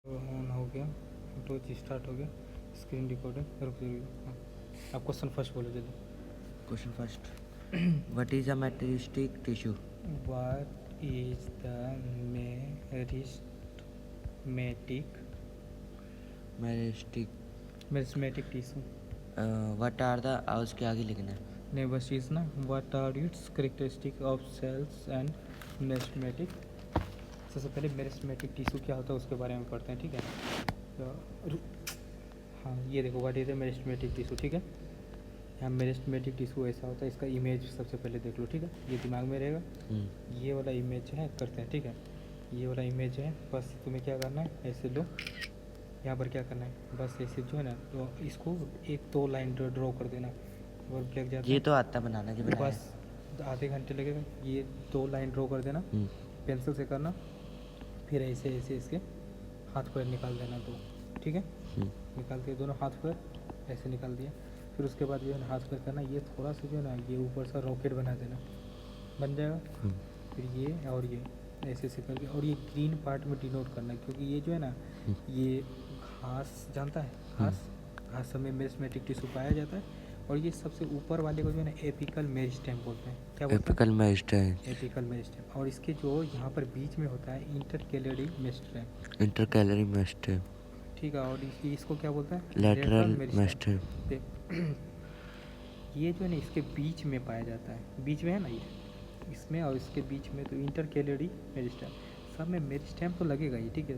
On हो गया, photo start हो गया, स्क्रीन रिकॉर्डिंग रुक जाइए। हाँ, आप क्वेश्चन फर्स्ट बोलो जल्दी। Question first. What is a meristic tissue? What is the meristematic Meristic. Meristematic tissue? What are the उसके आगे लिखना है. नहीं बस चीज़ ना, what are its characteristic of cells and meristematic. सबसे पहले मेरिस्टेमेटिक टिश्यू क्या होता है उसके बारे में पढ़ते हैं, ठीक है। तो हाँ ये देखो, what is the meristematic tissue, ठीक है। यहाँ मेरिस्टेमेटिक टिश्यू ऐसा होता है, इसका इमेज सबसे पहले देख लो, ठीक है। ये दिमाग में रहेगा। ये वाला इमेज है करते हैं, ठीक है। ये वाला इमेज है, बस तुम्हें क्या करना है, ऐसे लो, यहाँ पर क्या करना है, बस ऐसे जो है ना, तो इसको एक दो लाइन ड्रॉ कर देना और ब्लैक जाता ये है। तो आता बनाना जो बनाया. बस आधे घंटे लगेगा। ये दो लाइन ड्रॉ कर देना, पेंसिल से करना, फिर ऐसे ऐसे इसके हाथ पैर निकाल देना दो, ठीक है। निकाल के दोनों हाथ पैर ऐसे निकाल दिया। फिर उसके बाद जो है ना हाथ पैर करना, ये थोड़ा सा जो है ना ये ऊपर से रॉकेट बना देना, बन जाएगा। फिर ये और ये ऐसे ऐसे करके, और ये ग्रीन पार्ट में डिनोट करना, क्योंकि ये जो है ना ये घास, जानता है घास में मेरिस्टेमेटिक टिश्यू पाया जाता है। और ये सबसे ऊपर वाले को जो है ना एपिकल मेरिस्टेम बोलते हैं। क्या बोलते हैं? Apical meristem. Apical meristem. और इसके जो यहाँ पर बीच में होता है इंटरकैलरी मेरिस्टेम। Intercalary meristem. ठीक है। और इसको क्या बोलते हैं? Lateral meristem. मेरिस्टेम. ये जो है ना इसके बीच में पाया जाता है, बीच में है ना ये, इसमें और इसके बीच में, तो इंटरकैलरी मेरिस्टेम। सब में मेरिस्टेम तो लगेगा ही, ठीक है,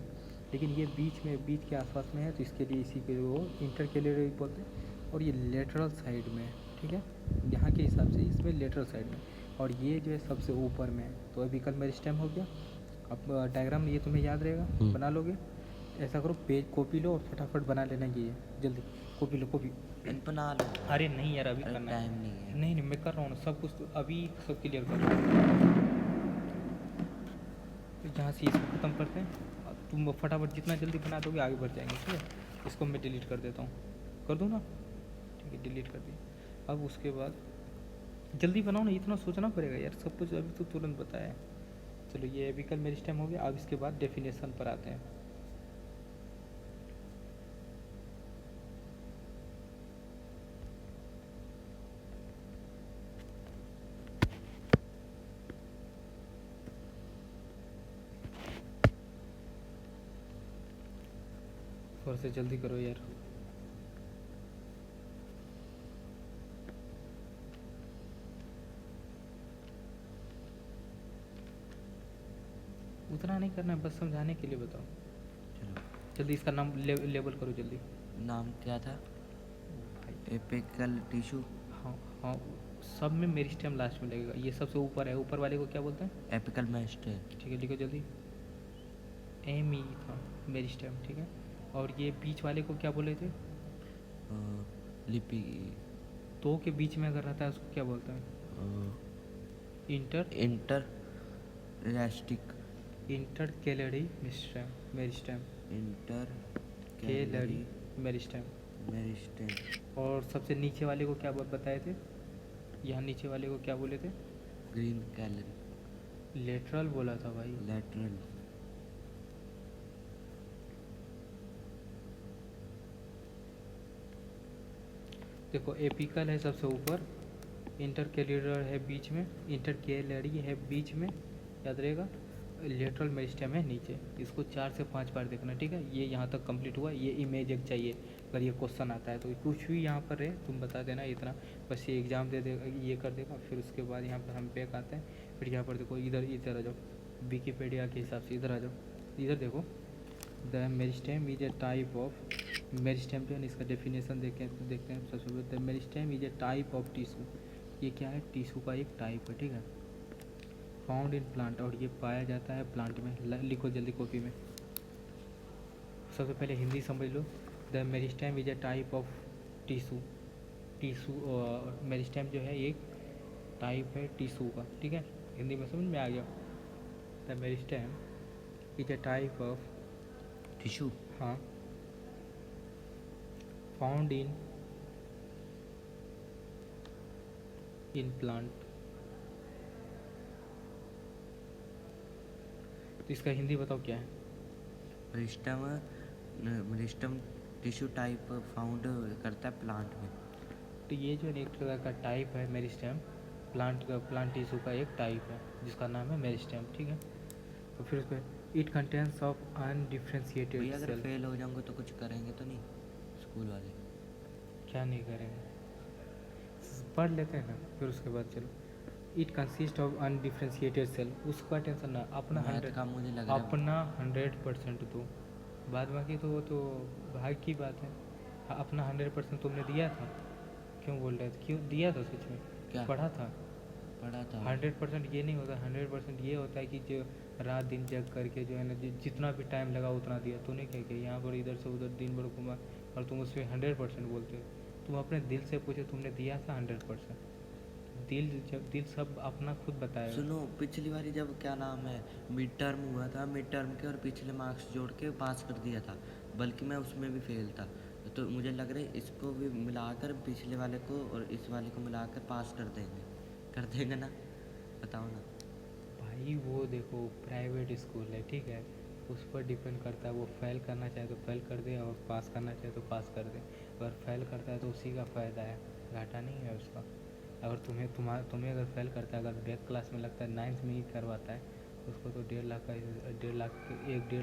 लेकिन ये बीच में, बीच के आसपास में है, तो इसके लिए इसी के वो इंटरकैलरी बोलते हैं। और ये लेटरल साइड में है, ठीक है, यहाँ के हिसाब से इसमें लेटरल साइड में। और ये जो है सबसे ऊपर में है, तो एपिकल मेरिस्टेम हो गया। अब डायग्राम ये तुम्हें याद रहेगा, बना लोगे। ऐसा करो, पेज कॉपी लो और फटाफट बना लेना। ये जल्दी कॉपी लो, कॉपी बना लो. अरे नहीं यार, अभी करना है। टाइम नहीं है. नहीं नहीं, मैं कर रहा हूँ ना सब कुछ, तो अभी सब क्लियर कर रहा हूँ। तो यहाँ से इसको ख़त्म करते हैं, और तुम फटाफट जितना जल्दी बना दोगे आगे बढ़ जाएंगे, ठीक है। इसको मैं डिलीट कर देता हूँ, कर दूँ ना, ठीक है, डिलीट कर दिया। अब उसके बाद जल्दी बनाओ ना, इतना सोचना पड़ेगा यार, सब कुछ अभी तो तुरंत बताया है। चलो ये एपिकल मेरिस्टेम हो गया। अब इसके बाद डेफिनेशन पर आते हैं। थोड़ा से जल्दी करो यार। उतना नहीं करना है, बस समझाने के लिए बताओ। चलो. जल्दी इसका नाम लेबल करो जल्दी। नाम क्या था? Apical tissue. हाँ हाँ, सब में मेरिस्टेम लास्ट में लगेगा। ये सबसे ऊपर है, ऊपर वाले को क्या बोलते हैं? Apical meristem. ठीक है, लिखो जल्दी। एम ई था मेरिस्टेम, ठीक है। और ये बीच वाले को क्या बोले थे? लिपि. दो के बीच में अगर रहता है उसको क्या बोलते हैं? Inter Reichstag. Inter calorie meristem. Inter calorie meristem. Meristem. और सबसे नीचे वाले को क्या बताए थे? यहाँ नीचे वाले को क्या बोले थे? Green calorie. लेटरल बोला था भाई। लैटरल. देखो, एपिकल है सबसे ऊपर, इंटरकैलर है बीच में, इंटरकैलरी है बीच में, याद रहेगा। लेटरल मेरिस्टेम है नीचे। इसको 4 से 5 बार देखना, ठीक है। ये यहाँ तक कंप्लीट हुआ। ये इमेज एक चाहिए, अगर ये क्वेश्चन आता है तो कुछ भी यहाँ पर है तुम बता देना इतना, बस ये एग्ज़ाम दे देगा, ये कर देगा। फिर उसके बाद यहाँ पर हम बैक आते हैं। फिर यहाँ पर देखो, इधर आ जाओ, विकीपीडिया के हिसाब से इधर आ जाओ। इधर देखो, the meristem is a type of, meristem जो है इसका डेफिनेशन देखते हैं सबसे पहले। The meristem is a type of tissue. ये क्या है? टिश्यू का एक टाइप है, ठीक है। फाउंड इन प्लांट, और ये पाया जाता है प्लांट में। लिखो जल्दी कॉपी में। सबसे पहले हिंदी समझ लो। The meristem is a type of tissue meristem जो है एक टाइप है टिश्यू का, ठीक है। हिंदी में समझ में आ गया? The meristem is a type of tissue. हाँ, फाउंड इन प्लांट। तो इसका हिंदी बताओ क्या है? Meristem meristem tissue type found करता है प्लांट में। तो ये जो एक तरह का टाइप है मेरिस्टेम, प्लांट टिश्यू का एक टाइप है जिसका नाम है मेरिस्टेम, ठीक है। तो फिर उसको इट कंटेंट्स ऑफ अनडिफ्रेंशिएटेड भैया अगर सेल। फेल हो जाऊंगा तो कुछ करेंगे तो नहीं स्कूल वाले? क्या नहीं करेंगे, पढ़ लेते हैं ना फिर उसके बाद चलो। It consist of undifferentiated cell, उसका टेंशन ना, अपना मैथ का मुझे लग रहा है अपना 100% दो, बाद बाकी तो वो तो भाग की बात है। अपना 100% तुमने दिया था, क्यों बोल रहे थे, क्यों दिया था सच में? क्या पढ़ा था। पढ़ा था? 100% ये नहीं होता, 100% ये होता है कि जो रात दिन जग करके जो है ना, जितना भी टाइम लगा उतना दिया। तूने क्या किया, यहाँ पर इधर से उधर दिन भर घूमा और तुम उसमें 100% बोलते हो। तुम अपने दिल से पूछे, तुमने दिया था 100%? दिल सब अपना खुद बताएगा। सुनो, पिछली बारी जब क्या नाम है मिड टर्म हुआ था, मिड टर्म के और पिछले मार्क्स जोड़ के पास कर दिया था, बल्कि मैं उसमें भी फेल था। तो मुझे लग रहा है इसको भी मिलाकर पिछले वाले को और इस वाले को मिलाकर पास कर देंगे ना? बताओ ना। भाई वो देखो प्राइवेट स्कूल है, ठीक है, उस पर डिपेंड करता है। वो फेल करना चाहे तो फेल कर दे और पास करना चाहे तो पास कर दे। अगर फेल करता है तो उसी का फ़ायदा है, घाटा नहीं है उसका। अगर तुम्हें अगर फेल करता है, अगर बैक क्लास में लगता है, 9th में ही करवाता है, उसको तो 1.5 लाख का 1.5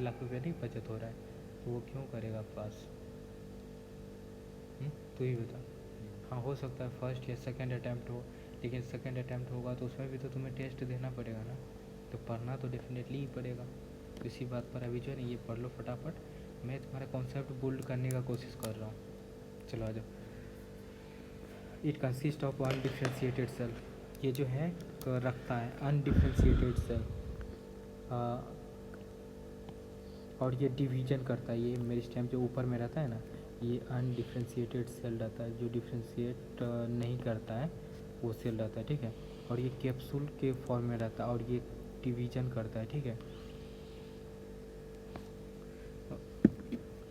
लाख रुपया नहीं बचत हो रहा है, तो वो क्यों करेगा पास? तू ही बता। हाँ, हो सकता है फर्स्ट या सेकंड अटैम्प्ट हो, लेकिन सेकंड अटैम्प्ट होगा तो उसमें भी तो तुम्हें टेस्ट देना पड़ेगा ना, तो पढ़ना तो डेफिनेटली ही पड़ेगा। तो इसी बात पर अभी जो है ना, ये पढ़ लो फटाफट, मैं तुम्हारा कॉन्सेप्ट बिल्ड करने का कोशिश कर रहा हूँ। चलो आ जाओ। It consist of undifferentiated cell, ये जो है रखता है अनडिफ्रेंशिएटेड सेल, और ये डिवीजन करता है। ये मेरिस्टेम जो ऊपर में रहता है ना, ये अनडिफ्रेंशिएटेड सेल रहता है, जो डिफ्रेंशिएट नहीं करता है वो सेल रहता है, ठीक है। और ये कैप्सूल के फॉर्म में रहता है और ये डिवीजन करता है, ठीक है।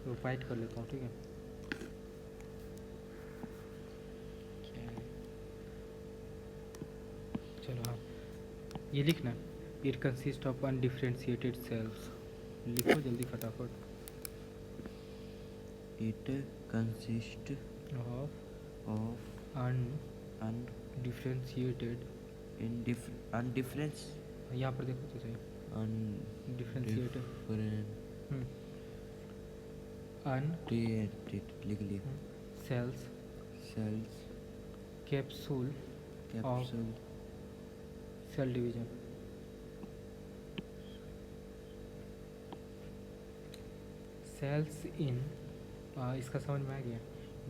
तो फाइट कर लेता हूँ, ठीक है। चलो हाँ, ये लिखना, it consist of undifferentiated cells. लिखो जल्दी फटाफट। It consist of of undifferentiated, undifference यहाँ पर देखो तो सही, डिफ्रेंशिएटेड लिख लिया। Cells capsule capsule cell division. Cells in, इसका समझ में आ गया।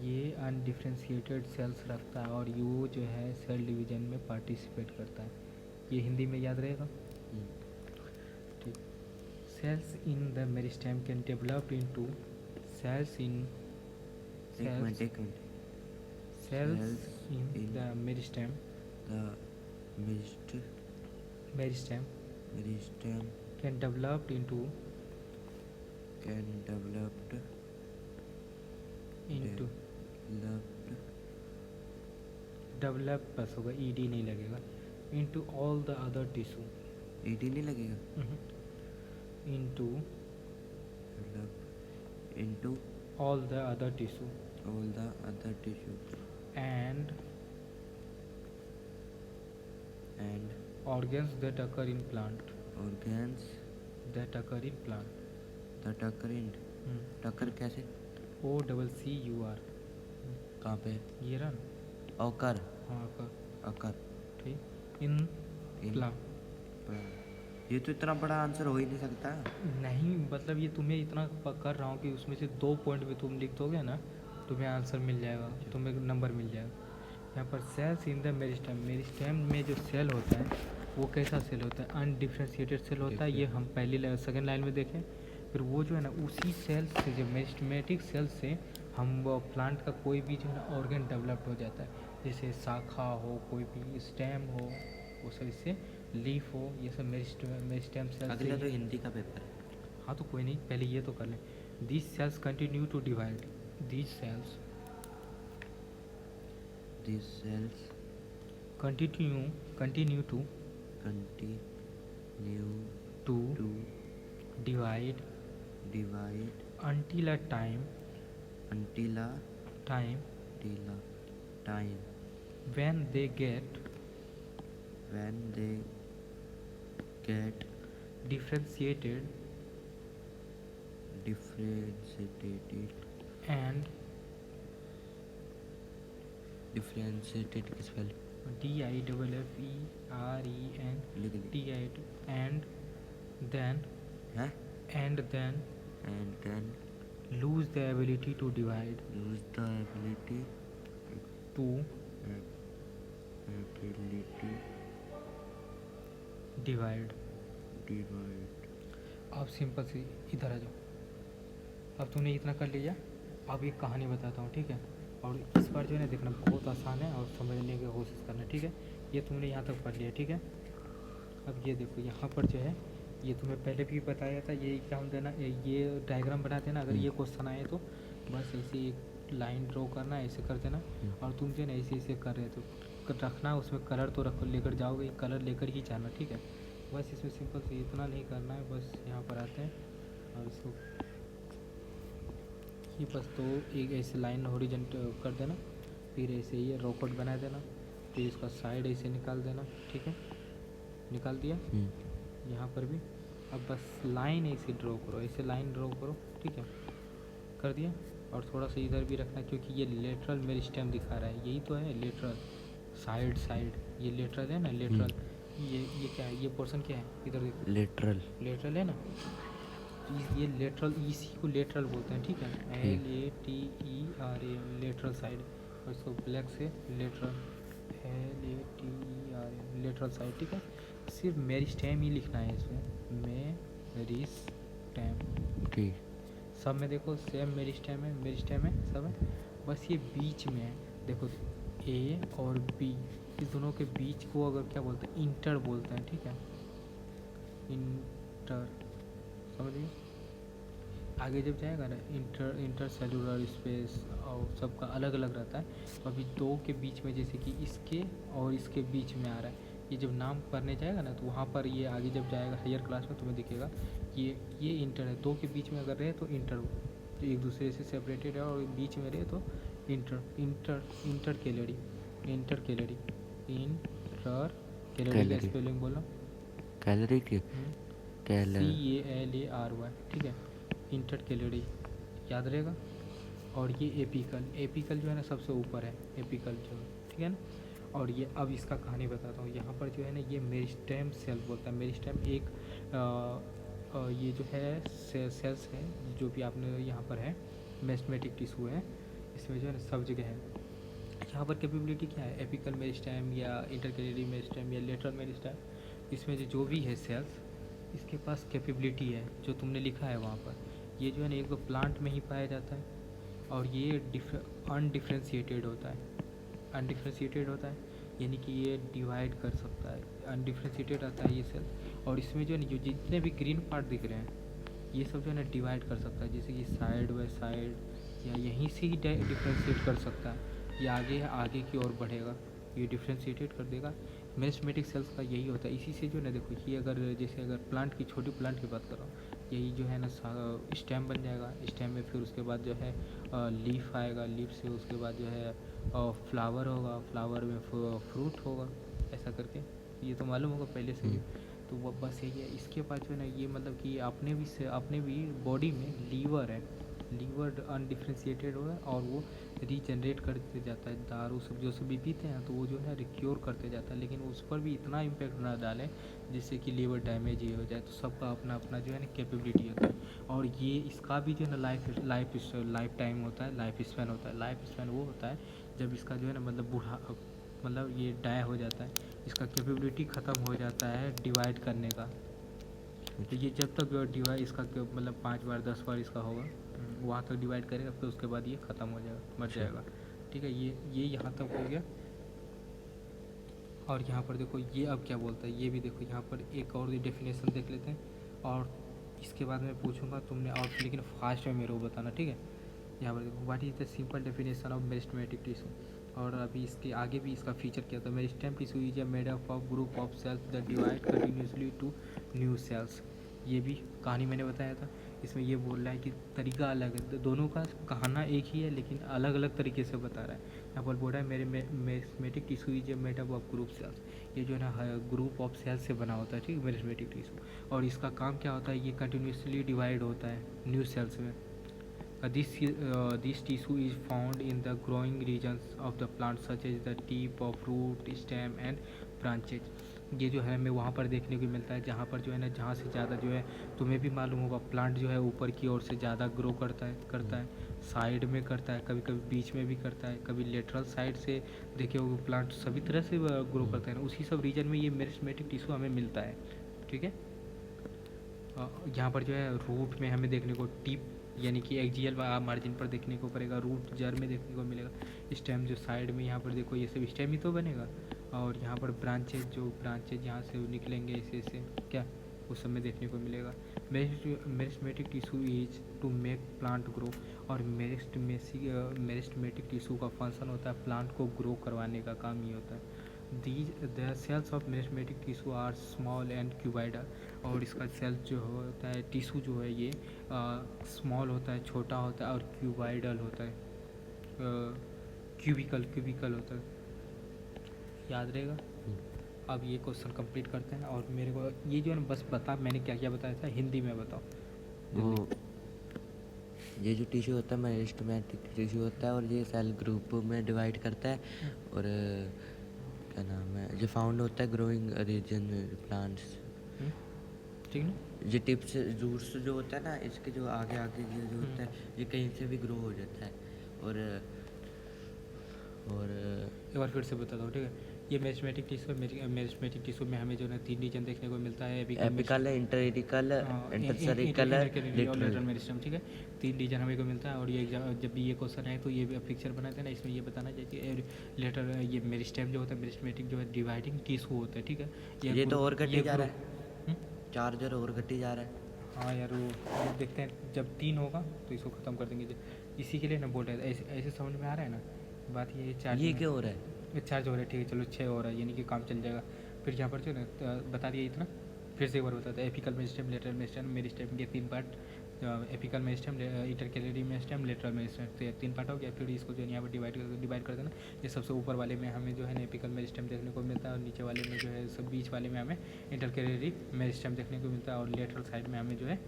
ये अनडिफ्रेंशिएटेड सेल्स रखता है और यू जो है सेल डिवीजन में पार्टिसिपेट करता है। ये हिंदी में याद रहेगा, ठीक। Cells in the meristem can develop into cells in एक minute cells in the meristem meristem can develop into develop बस होगा, ed नहीं लगेगा, into all the other tissue, ed नहीं लगेगा, into all the other tissue and organs that occur in plant टक्कर कैसे? OCCUR, कहाँ पे? ये रहा ना, ओकर। हाँ अकर, ठीक। इन प्लांट, ये तो इतना बड़ा आंसर हो ही नहीं सकता। नहीं मतलब ये तुम्हें इतना कर रहा हूँ कि उसमें से 2 पॉइंट भी तुम लिख दोगे ना, तुम्हें आंसर मिल जाएगा, तुम्हें नंबर मिल जाएगा। यहाँ पर सेल्स इन द मेरिस्टेम में जो सेल होता है वो कैसा सेल होता है? अनडिफ्रेंशिएटेड सेल होता है। ये हम पहली सेकेंड लाइन में देखें। फिर वो जो है ना, उसी सेल से, जो मेरिस्टेमेटिक सेल से हम प्लांट का कोई भी जो है ना ऑर्गन डेवलप्ड हो जाता है, जैसे शाखा हो, कोई भी स्टेम हो, वो सब इससे लीफ हो, ये सब मेरिस्टेम सेल। अगला तो हिंदी का पेपर है। हाँ तो कोई नहीं, पहले ये तो कर लें। This cells continue to divide, this cells continue to divide until a time until a time till a time when they get differentiated and differentiated की spell लिख दी DIFFERENT and then and then lose the ability to divide lose the ability to divide. अब simple सी इधर आ जाओ। अब तूने इतना कर लिया, अब एक कहानी बताता हूँ, ठीक है। और इस बार जो है ना देखना बहुत आसान है और समझने की कोशिश करना, ठीक है। ये तुमने यहाँ तक पढ़ लिया, ठीक है। अब ये देखो यहाँ पर जो है, ये तुम्हें पहले भी बताया था, ये एग्जाम देना, ये डायग्राम बना देना। अगर ये क्वेश्चन आए तो बस ऐसे एक लाइन ड्रॉ करना, ऐसे कर देना। और तुम जो है ना ऐसे ऐसे कर रहे तो रखना, उसमें कलर तो रख लेकर जाओगे, कलर लेकर ही जाना, ठीक है। बस इसमें सिंपल से इतना नहीं करना है। बस यहाँ पर आते हैं और इसको ये बस तो एक ऐसे लाइन हॉरिजॉन्ट कर देना, फिर ऐसे ये रॉकेट बना देना, फिर इसका साइड ऐसे निकाल देना, ठीक है। निकाल दिया यहाँ पर भी। अब बस लाइन ऐसे ड्रॉ करो, ऐसे लाइन ड्रॉ करो, ठीक है। कर दिया। और थोड़ा सा इधर भी रखना, क्योंकि ये लेटरल मेरिस्टेम दिखा रहा है, यही तो है लेटरल साइड, ये लेटरल है ना, लेटरल। ये क्या है, ये पोर्शन क्या है, इधर देखो, लेटरल है ना। ये लेटरल, इसी को लेटरल बोलते हैं, ठीक है। LATERA lateral side. और इसको ब्लैक से लेटरल, LATERA लेटरल साइड, ठीक है। सिर्फ मेरिस्टेम ही लिखना है इसमें, मेरिस्टेम, ठीक। सब में देखो सेम मेरिस्टेम है सब है। बस ये बीच में है, देखो ए और बी, इस दोनों के बीच को अगर क्या बोलते हैं, इंटर बोलते हैं, ठीक है। इंटर, समझिए। आगे जब जाएगा ना इंटर सेलुलर स्पेस और सबका अलग अलग रहता है। तो अभी दो के बीच में, जैसे कि इसके और इसके बीच में आ रहा है, ये जब नाम पढ़ने जाएगा ना तो वहाँ पर ये आगे जब जाएगा हायर क्लास में तुम्हें दिखेगा कि ये इंटर है। दो के बीच में अगर रहे तो इंटर, तो एक दूसरे से सेपरेटेड है, और बीच में रहे तो इंटर कैलरी का स्पेलिंग बोलो, कैलोरी की CALARY, ठीक है। इंटर कैलरी याद रहेगा। और ये एपिकल जो है ना सबसे ऊपर है, एपिकल जो, ठीक है ना। और ये अब इसका कहानी बताता हूँ। यहाँ पर जो है ना ये मेरिस्टेम सेल बोलता है। मेरिस्टेम एक ये जो है सेल्स है, जो भी आपने यहाँ पर है, मेरिस्टेमेटिक टिश्यू है, इसमें जो है ना सब जगह है। यहाँ पर कैपेबिलिटी क्या है, एपिकल मेरिस्टेम या इंटरकैलरी मेरिस्टेम या लेटरल मेरिस्टेम, इसमें जो भी है सेल्स, इसके पास कैपेबिलिटी है जो तुमने लिखा है वहाँ पर। ये जो है ना एक तो प्लांट में ही पाया जाता है, और ये अनडिफ्रेंशिएटेड होता है, यानी कि ये डिवाइड कर सकता है। अनडिफ्रेंशिएटेड रहता है ये सेल। और इसमें जो है ना जो जितने भी ग्रीन पार्ट दिख रहे हैं, ये सब जो है ना डिवाइड कर सकता है, जैसे कि साइड बाय साइड, या यहीं से ही डिफ्रेंशिएट कर सकता है, या आगे की ओर बढ़ेगा, ये डिफ्रेंशिएटेड कर देगा। मेरिस्टेमेटिक सेल्स का यही होता है। इसी से जो है ना देखो, ये अगर प्लांट की, छोटी प्लांट की बात कर रहा हूँ, यही जो है ना स्टेम बन जाएगा। स्टेम में फिर उसके बाद जो है लीफ आएगा, लीफ से उसके बाद जो है फ्लावर होगा, फ्लावर में फ्रूट होगा, ऐसा करके। ये तो मालूम होगा पहले से ही। तो वो बस यही है। इसके बाद जो है ना ये मतलब कि अपने भी बॉडी में लीवर है, लीवर अनडिफ्रेंशिएटेड होगा, और वो रीजनरेट करते जाता है। दारू सब जो सभी पीते हैं तो वो जो है रिक्योर करते जाता है, लेकिन उस पर भी इतना इम्पैक्ट ना डालें जिससे कि लीवर डैमेज ही हो जाए। तो सबका अपना अपना जो है ना कैपेबिलिटी होता है। और ये इसका भी जो है ना लाइफ टाइम होता है, लाइफ स्पैन होता है। लाइफ स्पैन वो होता है जब इसका जो है ना मतलब ये डाई हो जाता है, इसका कैपेबिलिटी ख़त्म हो जाता है डिवाइड करने का। तो ये जब तक डिवाइड इसका मतलब 5 बार 10 बार इसका होगा, वहाँ तक डिवाइड करेगा, फिर उसके बाद ये ख़त्म हो जाएगा, मर जाएगा, ठीक है। ये यहाँ तक हो गया। और यहाँ पर देखो ये अब क्या बोलता है, ये भी देखो यहाँ पर एक और डेफिनेशन देख लेते हैं, और इसके बाद मैं पूछूंगा तुमने, और लेकिन फास्ट में मेरे को बताना, ठीक है। यहाँ पर देखो, what is the simple definition of meristematic tissue. और अभी इसके आगे भी इसका फीचर क्या था। Meristem tissue is made up of group of cells that divide continuously to new cells. ये भी कहानी मैंने बताया था। इसमें ये बोल रहा है कि तरीका अलग है, दोनों का कहाना एक ही है लेकिन अलग अलग तरीके से बता रहा है। यहाँ पर बोल रहा है मेरे meristematic tissue is a made up of group cells. ये जो है ना ग्रुप ऑफ सेल्स से बना होता है, ठीक है, मेरिस्टेमेटिक टिश्यू। और इसका काम क्या होता है, ये कंटिन्यूसली डिवाइड होता है न्यू सेल्स में। This tissue is found in the growing regions of the plant such as the tip of root, stem and branches। ये जो है हमें वहाँ पर देखने को मिलता है जहाँ पर जो है ना, जहाँ से ज़्यादा जो है, तुम्हें भी मालूम होगा, प्लांट जो है ऊपर की ओर से ज़्यादा ग्रो करता है, साइड में करता है, कभी कभी बीच में भी करता है, कभी लेटरल साइड से देखे हो प्लांट सभी तरह से ग्रो करता है ना, उसी सब रीजन में ये मेरिस्टेमेटिक टिश्यू हमें मिलता है, ठीक है। यहाँ पर जो है रूट में हमें देखने को टिप यानी कि एक्जियल मार्जिन पर देखने को पड़ेगा, रूट जड़ में देखने को मिलेगा, स्टेम जो साइड में यहाँ पर देखो ये सब स्टेम ही तो बनेगा, और यहाँ पर ब्रांचेज यहाँ से निकलेंगे ऐसे क्या, उस सब में देखने को मिलेगा। Meristematic tissue is to make plant grow. और मेरिस्टेमेटिक टिश्यू का फंक्शन होता है प्लांट को ग्रो करवाने का काम ही होता है। The cells of meristematic tissue are small and cuboidal. और इसका सेल जो होता है, टिश्यू जो है ये स्मॉल होता है, छोटा होता है, और क्यूबाइडल होता है, क्यूबिकल होता है, याद रहेगा। अब ये क्वेश्चन कंप्लीट करते हैं, और मेरे को ये जो है ना बस बता, मैंने क्या क्या बताया था हिंदी में बताओ। वो ये जो टिश्यू होता है मेरिस्टेमेटिक टिश्यू होता है, और ये सेल ग्रुप में डिवाइड करता है, और क्या नाम है, जो फाउंड होता है ग्रोइंग रीजन प्लांट्स, ठीक ना। ये टिप्स रूट्स जो होता है ना, इसके जो आगे आगे ये जो होता है ये कहीं से भी ग्रो हो जाता है। और एक बार फिर से बता दो, ठीक है। ये मेरिस्टेमेटिक टिश्यू में हमें जो है 3 रीजन देखने को मिलता है, एपिकल, इंटरएपिकल, इंटरसेरिकल, लेटरल मेरिस्टेम, ठीक है। 3 रीजन हमें को मिलता है। और ये जब भी ये क्वेश्चन है तो ये भी पिक्चर बनाते हैं ना, इसमें ये बताना चाहिए लेटर ये मेरिस्टेम जो होता है, मेरिस्टेमेटिक जो है डिवाइडिंग टिश्यू होता है, ठीक है। ये तो और घटी जा रहा है, चार्जर और घटी जा रहा है। हाँ यार, वो देखते हैं जब 3 होगा तो इसको ख़त्म कर देंगे। इसी के लिए ना बोल रहे थे, ऐसे समझ में आ रहा है ना बात। ये चार्ज ये क्यों हो रहा है, चार्ज हो रहा है, ठीक है, चलो 6 हो रहा है, यानी कि काम चल जाएगा। फिर यहाँ पर जो है ना बता दिया इतना, फिर से एक बार बताते हैं। Apical meristem, lateral meristem, meristem के 3 part, apical meristem, intercalary meristem, lateral meristem, तो 3 पार्ट हो गया। फिर इसको जो है यहाँ पर डिवाइड कर देना। ये सबसे ऊपर वाले में हमें जो है ना एपिकल मेरिस्टेम देखने को मिलता है, और नीचे वाले में जो है सब बीच वाले में हमें इंटरकेलरी मेरिस्टेम देखने को मिलता है, और लेटरल साइड में हमें जो है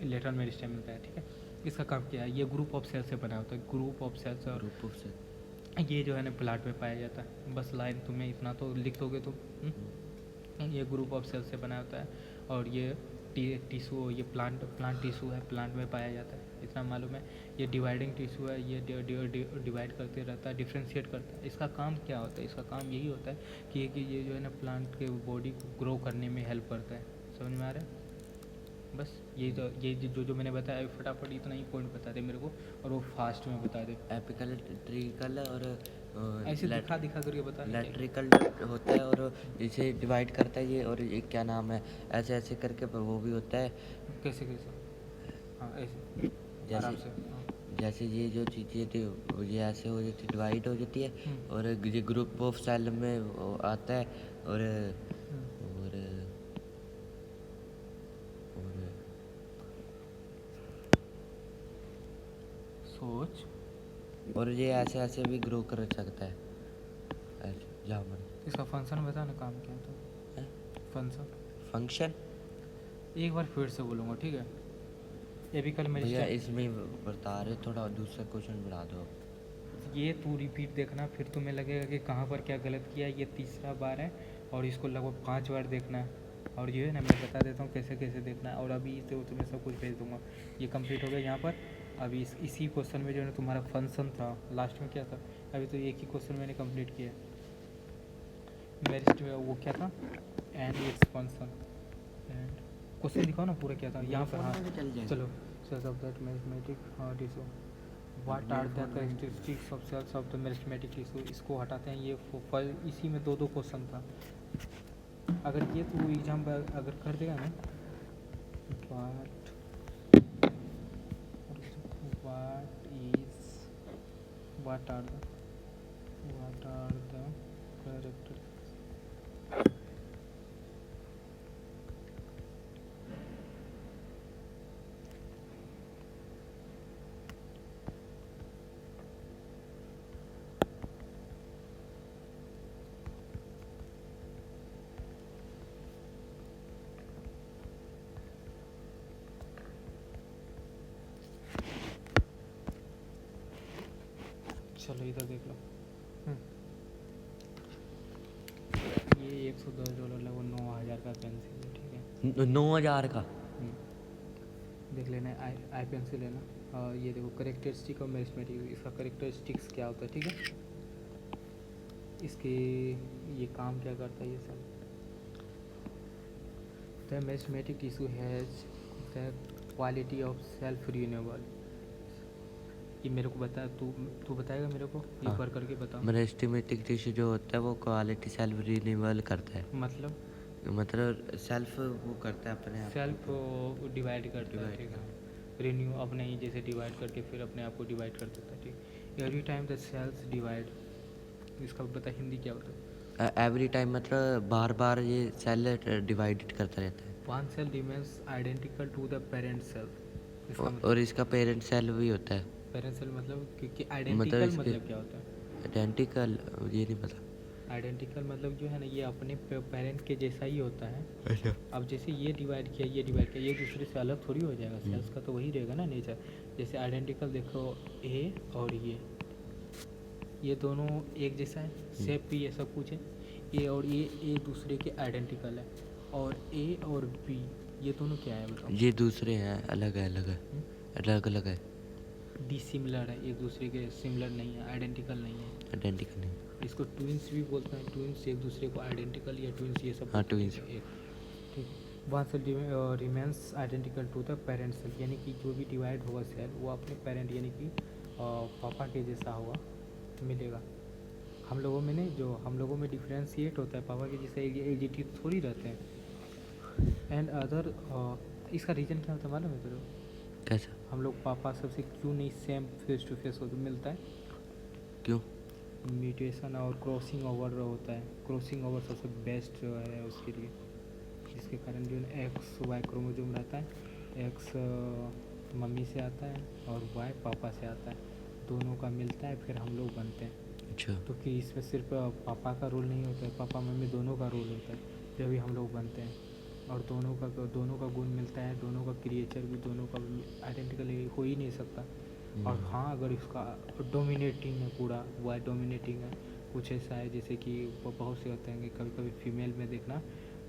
लेटरल मेरिस्टेम मिलता है, ठीक है। इसका काम क्या है, ये ग्रुप ऑफ सेल्स से बना होता है, ग्रुप ऑफ सेल्स। और ग्रुप ऑफ सेल ये जो है ना प्लांट में पाया जाता है। बस लाइन तुम्हें इतना तो लिख दोगे तुम। ये ग्रुप ऑफ सेल्स से बना होता है, और ये टिश्यू, ये प्लांट टिश्यू है, प्लांट में पाया जाता है, इतना मालूम है। ये डिवाइडिंग टिश्यू है, ये डिवाइड करते रहता है, डिफ्रेंशिएट करता है। इसका काम क्या होता है, इसका काम यही होता है कि ये जो है ना प्लांट के बॉडी को ग्रो करने में हेल्प करता है। समझ में आ रहा है। बस ये जो मैंने बताया, फटाफट इतना ही पॉइंट बता दे मेरे को, और वो फास्ट में बता दे। एपिकल, ट्रिकल और ऐसे दिखा करके बता। लेट्रिकल होता है, और इसे डिवाइड करता है ये, और ये क्या नाम है, ऐसे ऐसे करके वो भी होता है। कैसे? हाँ ऐसे आराम से। जैसे ये जो चीज़ें थी ये ऐसे हो जाती, डिवाइड हो जाती है, और ये ग्रुप ऑफ सेल में वो आता है, और सोच। और ये ऐसे ऐसे भी ग्रो कर सकता है जामुन। इसका फंक्शन बता ना, काम क्या होता है फंक्शन एक बार फिर से बोलूँगा, ठीक है। एपिकल भैया मेरिस्टेम, इसमें बता रहे, थोड़ा दूसरा क्वेश्चन बढ़ा दो। ये तू रिपीट देखना, फिर तुम्हें लगेगा कि कहाँ पर क्या गलत किया। ये तीसरा बार है, और इसको लगभग 5 बार देखना है। और ये है ना, मैं बता देता हूँ कैसे कैसे देखना है। और अभी तो तुम्हें सब कुछ भेज दूँगा। ये कंप्लीट हो गया यहाँ पर। अभी इसी क्वेश्चन में जो है ना तुम्हारा फंक्शन था, लास्ट में क्या था, अभी तो एक ही क्वेश्चन मैंने कंप्लीट किया। मेरिस्ट वो क्या था, and its function. And question दिखाओ ना पूरा क्या था यहाँ पर। हाँ चलो, cells of that meristematic tissue, what are the characteristics of cells of the meristematic tissue. इसको हटाते हैं, ये इसी में 2 क्वेश्चन था। अगर ये तू एग्जाम अगर कर देगा ना, what are the characteristics चलो इधर देख लो। ये $110 लगभग 9,000 का पेंसिल है, ठीक है। 9,000 का। देख लेना, आई पेंसिल है ना। और ये देखो करेक्टरिस्टिक और मैथमेटिक, इसका करेक्टरिस्टिक्स क्या होता है, ठीक है। इसके ये काम क्या करता है ये सब। The mathematic tissue has the quality of self renewable. ये मेरे को बता, तू बताएगा मेरे को, ये हाँ, पर करके बता। मेरिस्टेमेटिक टिश्यू जो होता है वो क्वालिटी सेल्फ रिन्यूअल करता है। मतलब सेल्फ वो करता है अपने आप सेल्फ को डिवाइड करता है, डिवाइड ठीक कर। है। रिन्यू अपने ही जैसे डिवाइड करके फिर अपने आप को डिवाइड कर देता है, ठीक। Every time the cells divide, इसका बता हिंदी क्या होता है। एवरी टाइम मतलब बार बार ये सेल डिवाइडेड करता रहता है। One cell remains identical to the parent cell, इसका और मतलब। इसका पेरेंट सेल भी होता है। पेरेंट सेल मतलब क्योंकि मतलब आइडेंटिकल इसके मतलब क्या होता है। आइडेंटिकल ये नहीं पता। आइडेंटिकल मतलब जो है ना, ये अपने पेरेंट के जैसा ही होता है। अच्छा। अब जैसे ये डिवाइड किया, ये डिवाइड किया, ये दूसरे से अलग थोड़ी हो जाएगा, सेल्स का तो वही रहेगा ना नेचर। जैसे आइडेंटिकल देखो, ए और ये दोनों एक जैसा है, शेप भी ये सब कुछ है। ए और ये दूसरे के आइडेंटिकल है। और ए और बी ये दोनों क्या है बताओ। ये दूसरे हैं, अलग है, अलग अलग है। डिसिमिलर है, एक दूसरे के सिमिलर नहीं है, आइडेंटिकल नहीं है। आइडेंटिकल नहीं। इसको ट्विंस भी बोलते हैं, ट्विंस एक दूसरे को आइडेंटिकल या ट्विंस ये सब हाँ, बोलते हैं, twins। एक, ठीक। One cell remains identical to the parent cell, यानी कि जो भी डिवाइड होगा सेल वो अपने पेरेंट यानी कि पापा के जैसा होगा, मिलेगा। हम लोगों में नहीं, जो हम लोगों में डिफ्रेंशिएट होता है, पापा के जैसे एडिटिव थोड़ी रहते हैं। एंड अदर इसका रीज़न क्या होता है मालूम है तेरे को? कैसा? हम लोग पापा सबसे क्यों नहीं सेम फेस टू फेस होकर मिलता है? क्यों? म्यूटेशन और क्रॉसिंग ओवर होता है। क्रॉसिंग ओवर सबसे बेस्ट जो है उसके लिए, जिसके कारण जो है एक्स वाई क्रोमोजोम रहता है। एक्स मम्मी से आता है और वाई पापा से आता है, दोनों का मिलता है फिर हम लोग बनते हैं। अच्छा। तो कि इसमें सिर्फ पापा का रोल नहीं होता है, पापा मम्मी दोनों का रोल होता है जब भी हम लोग बनते हैं। और दोनों का गुण मिलता है, दोनों का क्रिएचर भी दोनों का आइडेंटिकल हो ही नहीं सकता। और हाँ, अगर इसका डोमिनेटिंग है, पूरा वाई डोमिनेटिंग है, कुछ ऐसा है जैसे कि वो बहुत से होते हैं कि कभी कभी फीमेल में देखना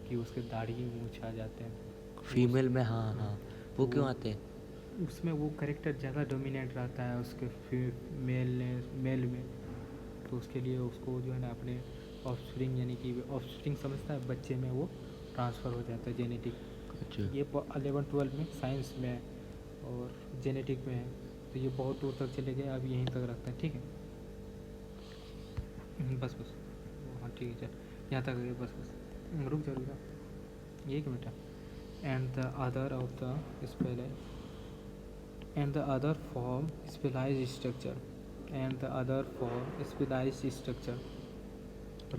कि उसके दाढ़ी मूंछ आ जाते हैं फीमेल में, हाँ हाँ। वो क्यों आते हैं? उसमें वो करेक्टर ज़्यादा डोमिनेट रहता है उसके मेल में। तो उसके लिए उसको जो है ना अपने ऑफस्प्रिंग यानी कि ऑफस्प्रिंग समझता है, बच्चे में वो ट्रांसफ़र हो जाता है जेनेटिक। अच्छा। ये 11-12 में साइंस में है और जेनेटिक में है, तो ये बहुत दूर तक चले गए, अब यहीं तक रखते हैं, ठीक है। बस हाँ ठीक है, चल यहाँ तक है, बस रुक जा 1 minute. And the other of the spell and the other form specialized structure and the other form specialized structure।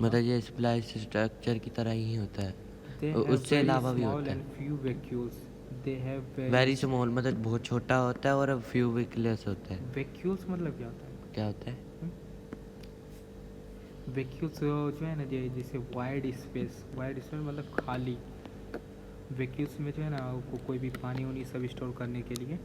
मतलब ये स्प्लाइस स्ट्रक्चर की तरह ही होता है, they have उससे very अलावा भी small होता and है। few vacuoles। they have very small मतलब बहुत छोटा होता है और फ्यू विकलेस होता है। vacuoles मतलब क्या होता है? क्या होता है? vacuoles जो है ना, जैसे वाइड स्पेस मतलब खाली। vacuoles में जो है ना वो कोई भी पानी वानी सब स्टोर करने के लिए,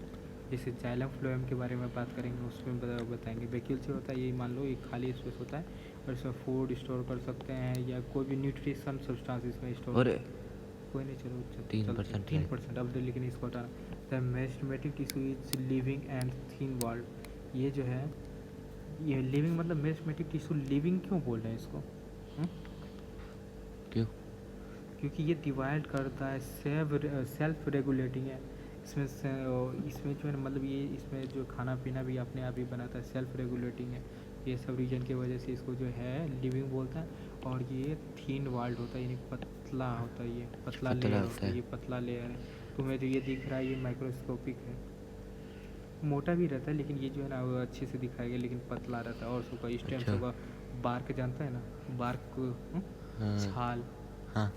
जैसे जाइलम फ्लोएम के बारे में बात करेंगे उसमें बताएंगे। वैक्यूल से होता है ये, मान लो एक खाली स्पेस होता है और इसमें फूड स्टोर कर सकते हैं या कोई भी न्यूट्रिशन सब्सटेंस इसमें स्टोर। और कोई नहीं, चलो 3% 3% अब लेकिन इसको हटाना। The meristematic tissue is living and thin walled. ये जो है ये लिविंग मतलब मेस्टमेटिक टिश्यू लिविंग क्यों बोल रहे हैं इसको? क्यों? क्योंकि ये डिवाइड करता है, सेल्फ रेगुलेटिंग है। इसमें जो है ना मतलब ये इसमें जो खाना पीना भी अपने आप ही बनाता है, सेल्फ रेगुलेटिंग है। ये सब रीजन की वजह से इसको जो है लिविंग बोलता है। और ये थीन वाल्ड होता है यानी पतला होता है, ये पतला लेयर होता है, ये पतला लेयर है। तुम्हें जो ये दिख रहा है ये माइक्रोस्कोपिक है, मोटा भी रहता है लेकिन ये जो है ना वो अच्छे से दिखाएगा, लेकिन पतला रहता है। और उसका स्टेम्स अच्छा। होगा, बार्क जानता है ना, बार्क हाँ। छाल हाँ।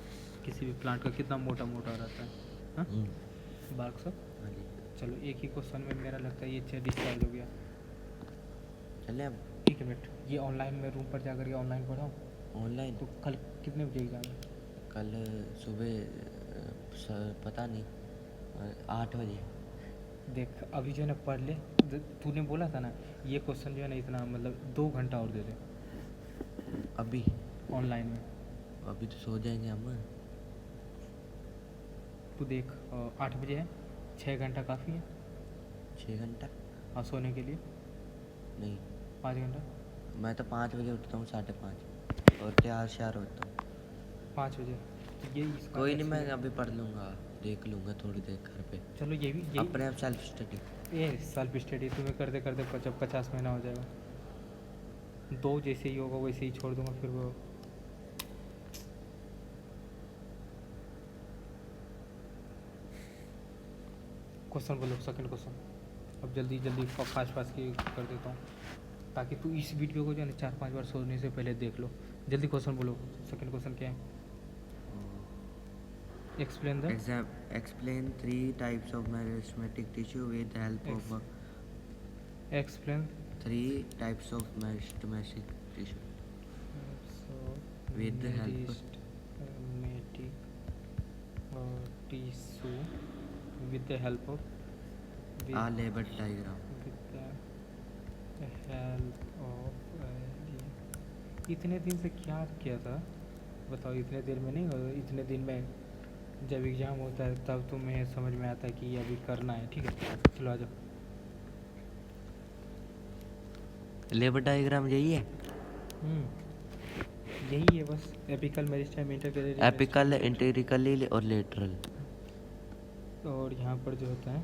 किसी भी प्लांट का कितना मोटा मोटा रहता है, हाँ? बार्क सब। हाँ जी। चलो एक ही क्वेश्चन में मेरा लगता है ये डिस्चार्ज हो गया। चले अब 1 मिनट, ये ऑनलाइन में रूम पर जाकर के ऑनलाइन पढ़ाऊँ? ऑनलाइन तो कल कितने बजे एग्जाम है? कल सुबह पता नहीं 8 बजे। देख अभी जो है ना पढ़ ले। तूने बोला था ना ये क्वेश्चन जो है ना इतना मतलब 2 घंटा और दे दे अभी ऑनलाइन में। अभी तो सो जाएंगे हम। तू देख 8 बजे है, 6 घंटा काफ़ी है। 6 घंटा? और सोने के लिए नहीं, 5 घंटा। मैं तो 5 बजे उठता हूँ, 5:30, और तैयार श्यार होता हूँ। 5 बजे तो ये इसका कोई नहीं, मैं अभी पढ़ लूँगा, देख लूँगा थोड़ी देर घर पे। चलो ये भी यही अपने आप सेल्फ स्टडी। ये सेल्फ स्टडी तुम्हें करते करते जब 50 महीना हो जाएगा, 2 जैसे ही होगा वैसे ही छोड़ दूंगा फिर वो। क्वेश्चन बोलो, सेकंड क्वेश्चन। अब जल्दी जल्दी फास्ट फास्ट की कर देता हूँ ताकि तू इस वीडियो को जो है ना 4-5 बार सोने से पहले देख लो। जल्दी क्वेश्चन बोलो, सेकंड क्वेश्चन क्या है? Explain the Explain 3 types of meristematic tissue with the help of explain 3 types of meristematic tissue with the help of meristematic tissue with the help of a label diagram. With the help of. इतने दिन से क्या किया था बताओ? इतने देर में नहीं, और इतने दिन में जब एग्ज़ाम होता है तब तुम्हें समझ में आता है कि ये अभी करना है। ठीक है चलो आ जाओ। लेबर डायग्राम यही है? यही है बस। एपिकल मेरिस्टेम, इंटरकैलेरी एपिकल, इंटेरिकली और लेटरल। और यहाँ पर जो होता है,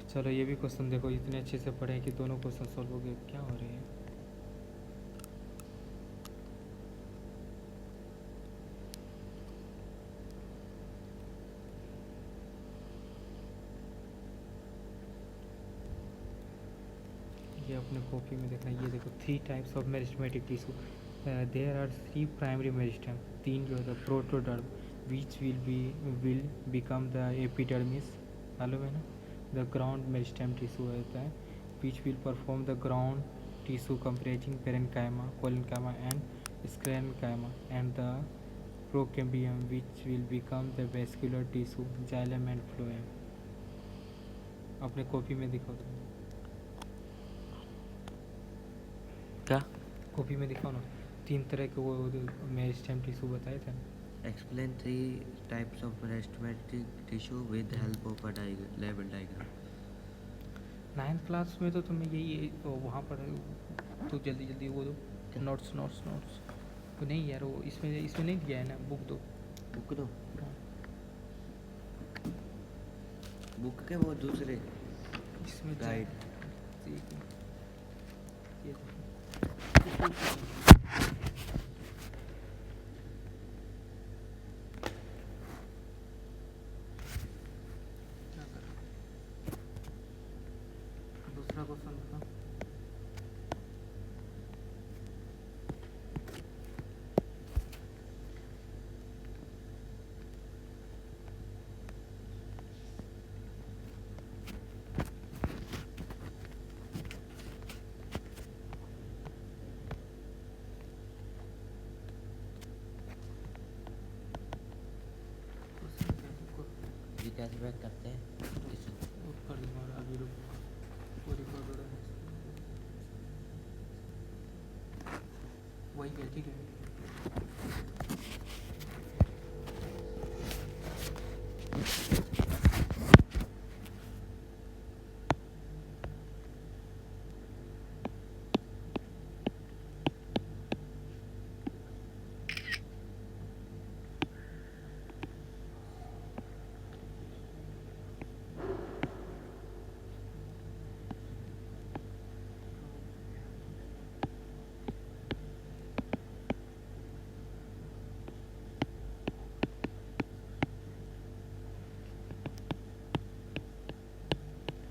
चलो ये भी क्वेश्चन देखो। इतने अच्छे से पढ़े कि दोनों क्वेश्चन सॉल्व हो गए। क्या हो रहे हैं? ये अपने कॉपी में देखना। ये देखो 3 types of meristematic tissue. There are 3 primary meristem. 3 जो है protoderm which will become the epidermis. मालूम है ना? द ग्राउंड मेरिस्टेम टिश्यू होता है which will perform the ground tissue comprising parenchyma, collenchyma and sclerenchyma, and the procambium which will become the vascular tissue, xylem and phloem. अपने copy में दिखाओ तुम। क्या कॉपी में दिखाओ ना। 3 तरह के वो मेरिस्टेम टिश्यू बताए थे ना। Explain 3 types of meristematic tissue with the help of a label diagram. 9th class में तो तुम्हें यही वहाँ पर तो जल्दी जल्दी वो दो नोट्स नोट्स नोट्स। तो नहीं यार वो इसमें नहीं दिया है ना। बुक दो। बुक दो? बुक के वो दूसरे इसमें गाइड। ये क्या कर दूसरा क्वेश्चन बताओ। ये कैसे बैक करते हैं? कर दूँगा अभी रुक। वो रिकॉर्ड हो रहा है। वही है ठीक है।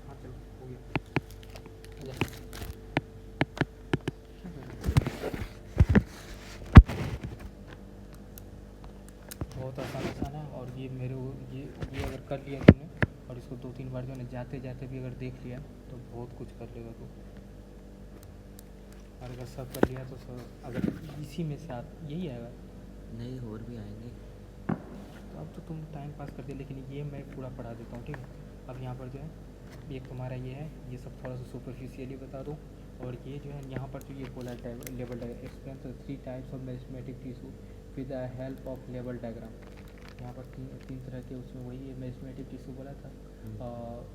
हाँ चलो हो गया। आजा। क्या कर रहे हो? बहुत आसान है। और ये मेरे ये अगर कर लिया तुमने और इसको 2-3 बार जो है ना जाते जाते भी अगर देख लिया तो बहुत कुछ कर लेगा तू। और अगर सब कर लिया तो सब अगर इसी में से यही आएगा नहीं, और भी आएंगे। तो अब तो तुम टाइम पास करते, लेकिन ये मैं पूरा पढ़ा देता हूँ, ठीक है। अब यहाँ पर जो है एक तुम्हारा ये है, ये सब थोड़ा सा सुपरफिशियली बता दूँ। और ये जो है यहाँ पर जो ये बोला है level diagram, explain the 3 types of mathematic tissue with the help of level diagram. यहाँ पर तीन तरह के, उसमें वही मैथमेटिक टिश्यू बोला था,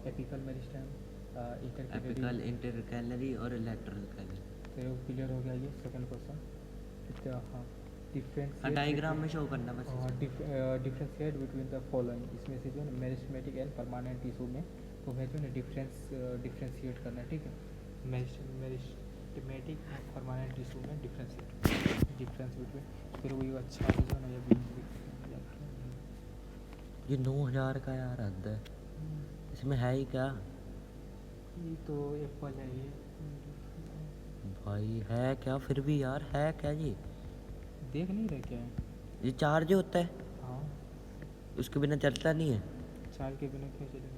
एपिकल मेरिस्टेम, एपिकल, इंटरकैलरी और लैटरल कैलरी। तो क्लियर हो गया ये सेकंड क्वेश्चन। हाँ, डिफरेंस डायग्राम में शो करना बस। डिफ्रेंशिएट बिटवीन द फॉलोइंग, इसमें से जो है मेरिस्टेमेटिक एंड परमानेंट टिश्यू में तुम्हें जो है ना डिफ्रेंशिएट करना है, ठीक है। मेरिस्टेमेटिक एंड परमानेंट टिश्यू में डिफरेंस बिटवीन, फिर वही अच्छा है जो है ना ये ये 9,000 का यार हद है, इसमें है ही क्या ये तो एप्पल है ये भाई, है क्या फिर भी यार, है क्या ये? देख नहीं रहे क्या है? ये चार्ज होता है, हाँ, उसके बिना चलता नहीं है चाल के बिना क्यों चलेगा?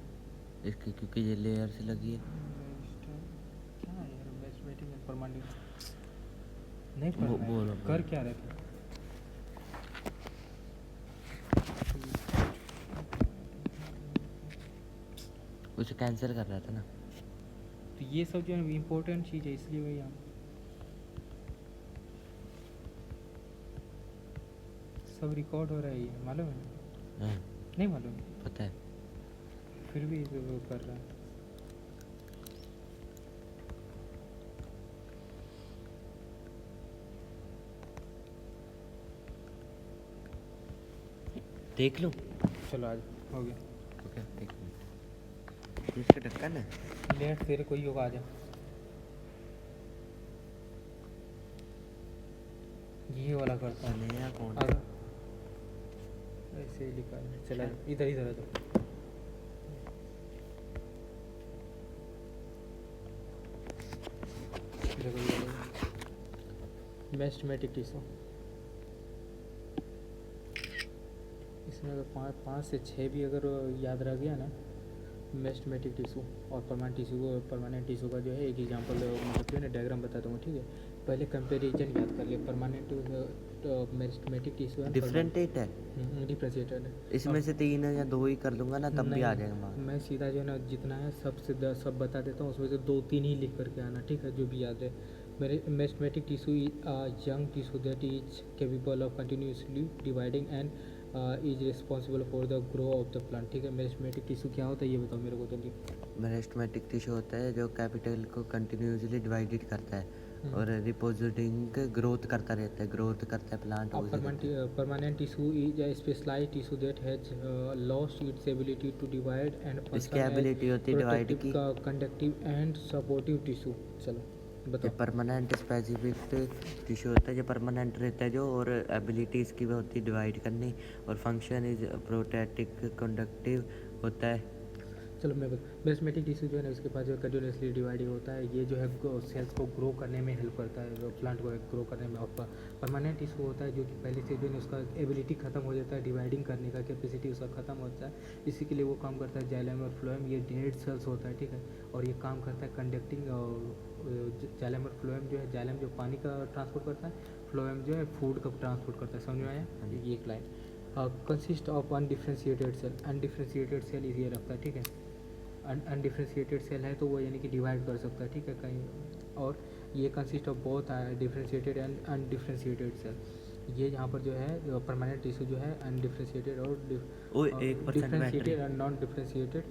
इसकी, क्योंकि ये लेयर से लगी है। क्या है यार मैथमेटिक एंड परमानेंट नहीं बोलो, पढ़ना है। बोलो। कर क्या रहे थे? उसे कैंसिल कर रहा था ना। तो ये सब जो है इम्पोर्टेंट चीज़ है, इसलिए वही हम सब रिकॉर्ड हो रहा है, ये मालूम है? हाँ, नहीं मालूम? पता है। फिर भी वो कर रहा है। देख लूँ? चलो आज हो गया। ओके, एक मिनट, इसका ढक्कन है। लेट तेरे कोई होगा, आ जा। ये वाला करता हूँ नया कौन? आगे ऐसे ही लिखा है, चला इधर इधर इधर। देखो ये मैथमेटिक टिश्यू, इसमें अगर पाँच से 6 भी अगर याद रह गया ना, मैथमेटिक टिश्यू और परमानेंट टिश्यू का जो है एक एग्जांपल मतलब जो है ना डायग्राम बता दूँगा, ठीक है। पहले कंपेरिजन याद कर लिया, परमानेंट मैथमेटिक टिश्यू है डिफरेंटेट है, डिफ्रेंशिएटेड है। इसमें से 3 या 2 ही कर दूंगा ना, तब भी आ जाएगा मार्क्स। मैं सीधा जो है ना जितना है सब बता देता हूँ, उसमें से 2-3 ही लिख करके आना, ठीक है, जो भी याद है। मेरे mathematic tissue young tissue that is capable of continuously dividing and is responsible for the grow of the plant, ठीक है। मैथमेटिक टिश्यू क्या होता है ये बताओ मेरे को जल्दी। मेरिस्टेमेटिक टिश्यू होता है जो कैपिटल को कंटिन्यूसली डिवाइडेड करता है और रिपोजिटिंग ग्रोथ करता रहता है, ग्रोथ करता है plant. Permanent tissue is a specialized tissue that has lost its ability to divide and इसकी एबिलिटी होती है डिवाइड की। Conductive and supportive tissue. चलो बताओ। परमानेंट स्पेसिफिक टिश्यू होता है जो परमानेंट रहता है जो, और एबिलिटी इसकी वो होती है डिवाइड करनी, और फंक्शन इज प्रोटैक्टिव कंडक्टिव होता है। चलो मैं मैथमेटिक टिश्यू जो है ना उसके पास जो कंटिन्यूसली डिवाइडिंग होता है, ये जो है सेल्स को ग्रो करने में हेल्प करता है, प्लांट को ग्रो करने में। और परमानेंट टिश्यू होता है जो कि पहले से जो है उसका एबिलिटी खत्म हो जाता है, डिवाइडिंग करने का कैपेसिटी उसका खत्म होता है, इसी के लिए वो काम करता है जाइलम और फ्लोएम। ये डेड सेल्स होता है, ठीक है, और ये काम करता है कंडक्टिंग। जाइलम और फ्लोएम जो है, जाइलम जो पानी का ट्रांसपोर्ट करता है, फ्लोएम जो है फूड का ट्रांसपोर्ट करता है। समझ में आया? ये एक line consist of undifferentiated cell. Undifferentiated cell ये रखता है, ठीक है। अनडिफ्रेंशिएटेड सेल है तो वो यानी कि डिवाइड कर सकता है, ठीक है, कहीं। और ये consist of both differentiated and undifferentiated cell. ये यहाँ पर जो है परमानेंट टिश्यू जो है अनडिफ्रेंशिएटेड और ओ 1% डिफ्रेंशिएटेड एंड नॉन डिफ्रेंशिएटेड